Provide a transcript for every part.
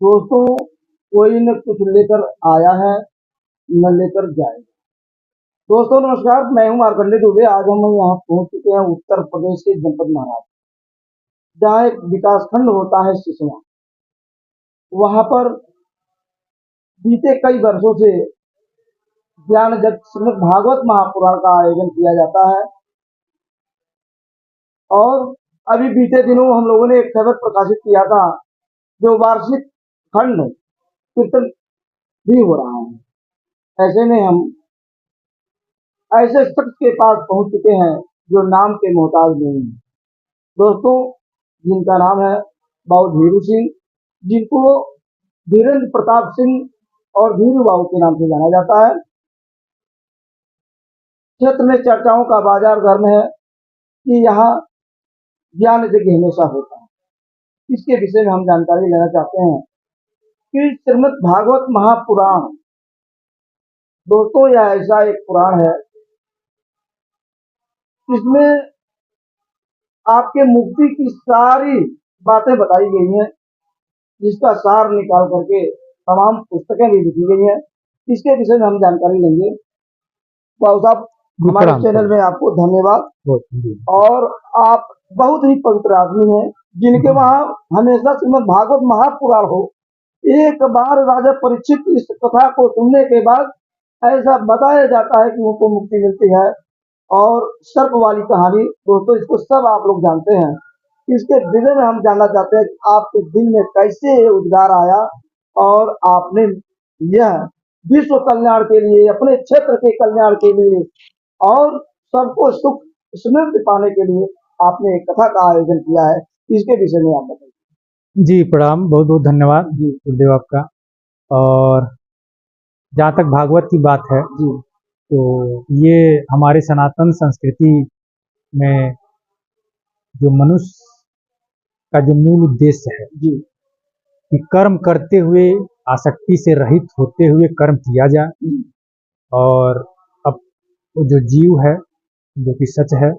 दोस्तों, कोई न कुछ लेकर आया है, न लेकर जाएगा। दोस्तों नमस्कार, मैं हूं मार्कंडे दुबे। आज हम यहाँ पहुंच चुके हैं उत्तर प्रदेश के जनपद महाराज, जहाँ एक विकास खंड होता है सिसवा। वहां पर बीते कई वर्षों से ज्ञान जगत श्रीमद् भागवत महापुराण का आयोजन किया जाता है। और अभी बीते दिनों हम लोगों ने एक खबर प्रकाशित किया था, जो वार्षिक खंड कीर्तन भी हो रहा है। ऐसे में हम ऐसे शख्स के पास पहुंच चुके हैं जो नाम के मोहताज नहीं है। दोस्तों, जिनका नाम है बाबू धीरू सिंह, जिनको धीरेन्द्र प्रताप सिंह और धीरू बाबू के नाम से जाना जाता है। क्षेत्र में चर्चाओं का बाजार गर्म है कि यहाँ ज्ञान यज्ञ हमेशा होता है। इसके विषय में हम जानकारी लेना चाहते हैं कि श्रीमद् भागवत महापुराण, दोस्तों यह ऐसा एक पुराण है, इसमें आपके मुक्ति की सारी बातें बताई गई हैं, जिसका सार निकाल करके तमाम पुस्तकें भी लिखी गई हैं। इसके विषय में हम जानकारी लेंगे। बाबू साहब, हमारे चैनल में आपको धन्यवाद। और आप बहुत ही पवित्र आदमी हैं, जिनके वहाँ हमेशा श्रीमद् भागवत महापुराण हो। एक बार राजा परीक्षित इस कथा को सुनने के बाद ऐसा बताया जाता है कि उनको मुक्ति मिलती है। और सर्प वाली कहानी, दोस्तों इसको सब आप लोग जानते हैं। इसके विषय में हम जानना चाहते हैं कि आपके दिल में कैसे उद्गार आया और आपने यह विश्व कल्याण के लिए, अपने क्षेत्र के कल्याण के लिए और सबको सुख समृद्धि पाने के लिए आपने एक कथा का आयोजन किया है। इसके विषय में आप बताइए। जी प्रणाम, बहुत बहुत धन्यवाद जी गुरुदेव आपका। और जहाँ तक भागवत की बात है जी, तो ये हमारे सनातन संस्कृति में जो मनुष्य का जो मूल उद्देश्य है जी, कि कर्म करते हुए आसक्ति से रहित होते हुए कर्म किया जाए। और अब जो जीव है, जो कि सच है,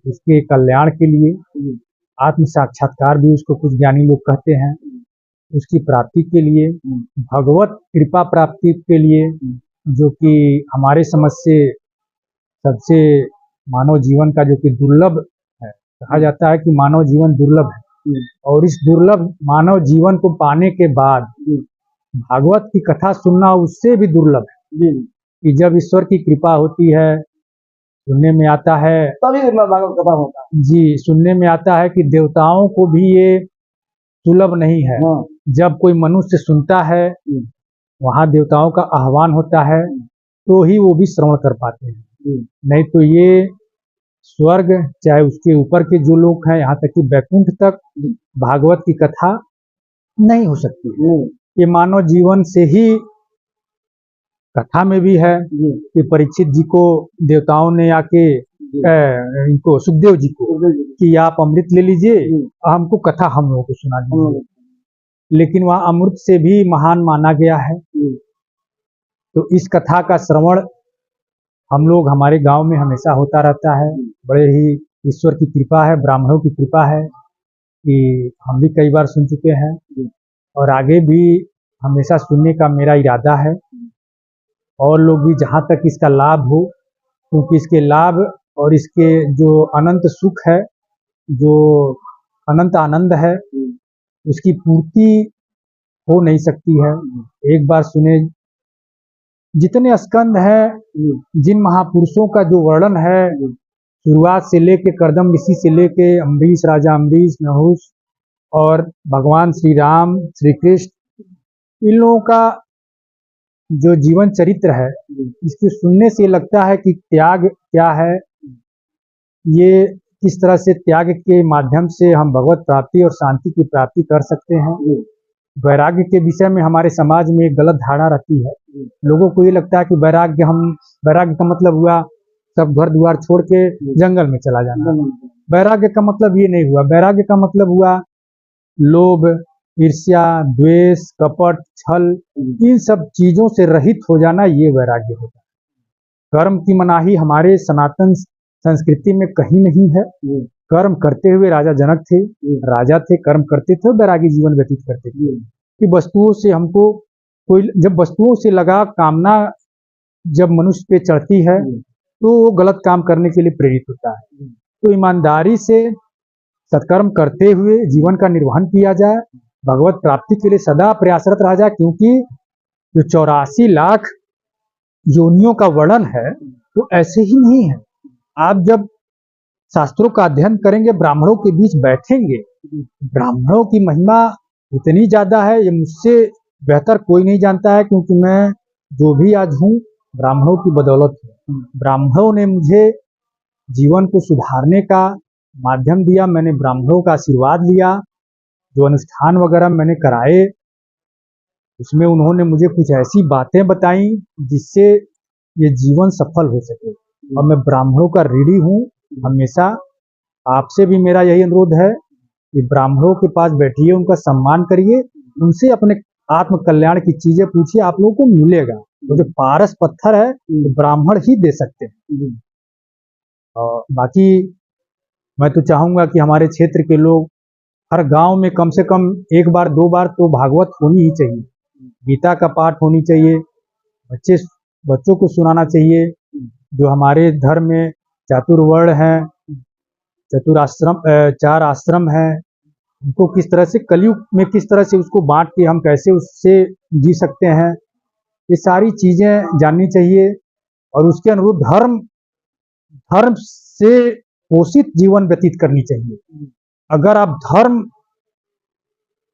उसके कल्याण के लिए आत्म साक्षात्कार भी उसको कुछ ज्ञानी लोग कहते हैं, उसकी प्राप्ति के लिए, भगवत कृपा प्राप्ति के लिए, जो कि हमारे समझ से सबसे मानव जीवन का जो कि दुर्लभ है। कहा जाता है कि मानव जीवन दुर्लभ है, और इस दुर्लभ मानव जीवन को पाने के बाद भागवत की कथा सुनना उससे भी दुर्लभ है। कि जब ईश्वर की कृपा होती है, सुनने में आता है, तभी भागवत कथा होता है जी, सुनने में आता है कि देवताओं को भी ये सुलभ नहीं है। जब कोई मनुष्य सुनता है, वहाँ देवताओं का आह्वान होता है, तो ही वो भी श्रवण कर पाते हैं। नहीं तो ये स्वर्ग, चाहे उसके ऊपर के जो लोग हैं, यहाँ तक कि वैकुंठ तक भागवत की कथा नहीं हो सकती। ये मानव जीवन से ही, कथा में भी है कि परीक्षित जी को देवताओं ने आके इनको, सुखदेव जी को, कि आप अमृत ले लीजिए, हमको कथा हम लोगों को सुना दीजिए। लेकिन वह अमृत से भी महान माना गया है। तो इस कथा का श्रवण हम लोग, हमारे गांव में हमेशा होता रहता है। बड़े ही ईश्वर की कृपा है, ब्राह्मणों की कृपा है कि हम भी कई बार सुन चुके हैं, और आगे भी हमेशा सुनने का मेरा इरादा है। और लोग भी जहाँ तक इसका लाभ हो, क्योंकि इसके लाभ और इसके जो अनंत सुख है, जो अनंत आनंद है, उसकी पूर्ति हो नहीं सकती है। एक बार सुने, जितने स्कंद हैं, जिन महापुरुषों का जो वर्णन है, शुरुआत से लेके कर्दम ऋषि से लेके अम्बरीश, राजा अम्बरीश, नहुष और भगवान श्री राम, श्री कृष्ण, इन लोगों का जो जीवन चरित्र है, इसको सुनने से लगता है कि त्याग क्या है, ये किस तरह से त्याग के माध्यम से हम भगवत प्राप्ति और शांति की प्राप्ति कर सकते हैं। वैराग्य के विषय में हमारे समाज में एक गलत धारणा रहती है। लोगों को ये लगता है कि वैराग्य का मतलब हुआ सब घर द्वार छोड़ के जंगल में चला जाना। वैराग्य का मतलब ये नहीं हुआ। वैराग्य का मतलब हुआ लोभ, ईर्ष्या, द्वेष, कपट, छल, इन सब चीजों से रहित हो जाना, ये वैराग्य होता है। कर्म की मनाही हमारे सनातन संस्कृति में कहीं नहीं है। कर्म करते हुए राजा जनक थे, राजा थे, कर्म करते थे, वैरागी जीवन व्यतीत करते थे। कि वस्तुओं से हमको कोई, जब वस्तुओं से लगा कामना जब मनुष्य पे चढ़ती है तो वो गलत काम करने के लिए प्रेरित होता है। तो ईमानदारी से सत्कर्म करते हुए जीवन का निर्वहन किया जाए, भगवत प्राप्ति के लिए सदा प्रयासरत रहा जाए, क्योंकि जो 84 लाख योनियों का वर्णन है वो ऐसे ही नहीं है। आप जब शास्त्रों का अध्ययन करेंगे, ब्राह्मणों के बीच बैठेंगे, ब्राह्मणों की महिमा इतनी ज्यादा है, ये मुझसे बेहतर कोई नहीं जानता है, क्योंकि मैं जो भी आज हूँ ब्राह्मणों की बदौलत हूँ। ब्राह्मणों ने मुझे जीवन को सुधारने का माध्यम दिया, मैंने ब्राह्मणों का आशीर्वाद लिया, जो अनुष्ठान वगैरह मैंने कराए उसमें उन्होंने मुझे कुछ ऐसी बातें बताई जिससे ये जीवन सफल हो सके। और मैं ब्राह्मणों का ऋणी हूँ हमेशा। आपसे भी मेरा यही अनुरोध है कि ब्राह्मणों के पास बैठिए, उनका सम्मान करिए, उनसे अपने आत्म कल्याण की चीजें पूछिए, आप लोगों को मिलेगा। तो जो पारस पत्थर है तो ब्राह्मण ही दे सकते हैं। और बाकी मैं तो चाहूंगा कि हमारे क्षेत्र के लोग हर गांव में कम से कम एक बार 2 बार तो भागवत होनी ही चाहिए, गीता का पाठ होनी चाहिए, बच्चों को सुनाना चाहिए। जो हमारे धर्म में चातुर्वर्ण है, चतुराश्रम 4 आश्रम है, उनको किस तरह से कलयुग में किस तरह से उसको बांट के हम कैसे उससे जी सकते हैं, ये सारी चीजें जाननी चाहिए। और उसके अनुरूप धर्म से पोषित जीवन व्यतीत करनी चाहिए। अगर आप धर्म,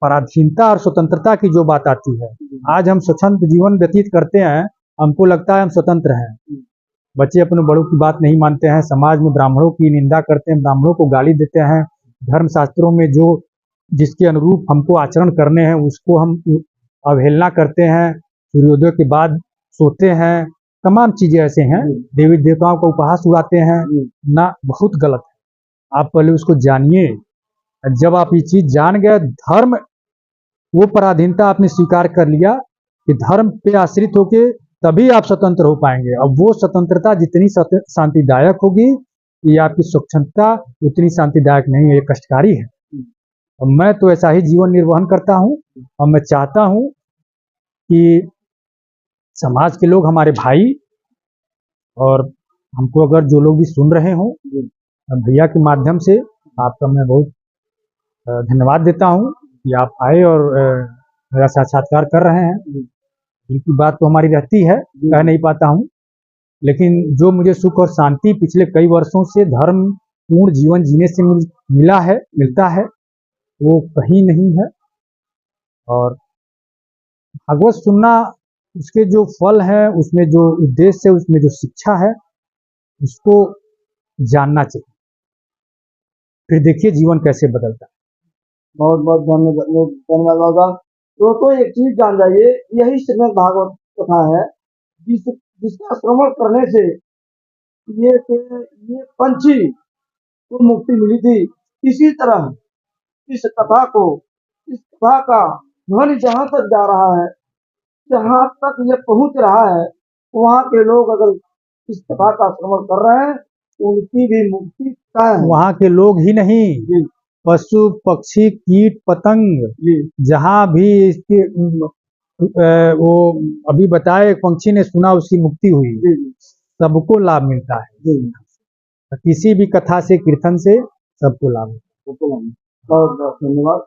पराधीनता और स्वतंत्रता की जो बात आती है, आज हम स्वतंत्र जीवन व्यतीत करते हैं, हमको लगता है हम स्वतंत्र हैं। बच्चे अपने बड़ों की बात नहीं मानते हैं, समाज में ब्राह्मणों की निंदा करते हैं, ब्राह्मणों को गाली देते हैं, धर्म शास्त्रों में जो जिसके अनुरूप हमको आचरण करने हैं उसको हम अवहेलना करते हैं, सूर्योदय के बाद सोते हैं, तमाम चीजें ऐसे हैं, देवी देवताओं का उपहास उड़ाते हैं ना, बहुत गलत है। आप पहले उसको जानिए। जब आप ये चीज जान गए, धर्म, वो पराधीनता आपने स्वीकार कर लिया कि धर्म पे आश्रित होके तभी आप स्वतंत्र हो पाएंगे। अब वो स्वतंत्रता जितनी शांतिदायक होगी, ये आपकी स्वच्छंदता उतनी शांतिदायक नहीं है, ये कष्टकारी है। और मैं तो ऐसा ही जीवन निर्वहन करता हूँ और मैं चाहता हूँ कि समाज के लोग, हमारे भाई, और हमको अगर जो लोग भी सुन रहे हो, भैया के माध्यम से आपका मैं बहुत धन्यवाद देता हूँ कि आप आए और मेरा साक्षात्कार कर रहे हैं। इनकी बात तो हमारी रहती है, कह नहीं पाता हूँ, लेकिन जो मुझे सुख और शांति पिछले कई वर्षों से धर्म पूर्ण जीवन जीने से मिलता है, वो कहीं नहीं है। और भागवत सुनना, उसके जो फल है, उसमें जो उद्देश्य है, उसमें जो शिक्षा है, उसको जानना चाहिए, फिर देखिए जीवन कैसे बदलता है। बहुत बहुत धन्यवाद। तो एक चीज जान जाइए, यही श्रीमद् भागवत कथा है जिसका श्रवण करने से ये पंछी को मुक्ति मिली थी। इसी तरह इस कथा का ध्वनि जहाँ तक जा रहा है, जहाँ तक ये पहुंच रहा है, वहाँ के लोग अगर इस कथा का श्रवण कर रहे हैं, उनकी भी मुक्ति तय है। वहाँ के लोग ही नहीं, पशु पक्षी कीट पतंग, जहाँ भी इसके वो अभी बताए, एक पंछी ने सुना उसकी मुक्ति हुई, सबको लाभ मिलता है। किसी भी कथा से, कीर्तन से सबको लाभ मिलता है। बहुत बहुत धन्यवाद।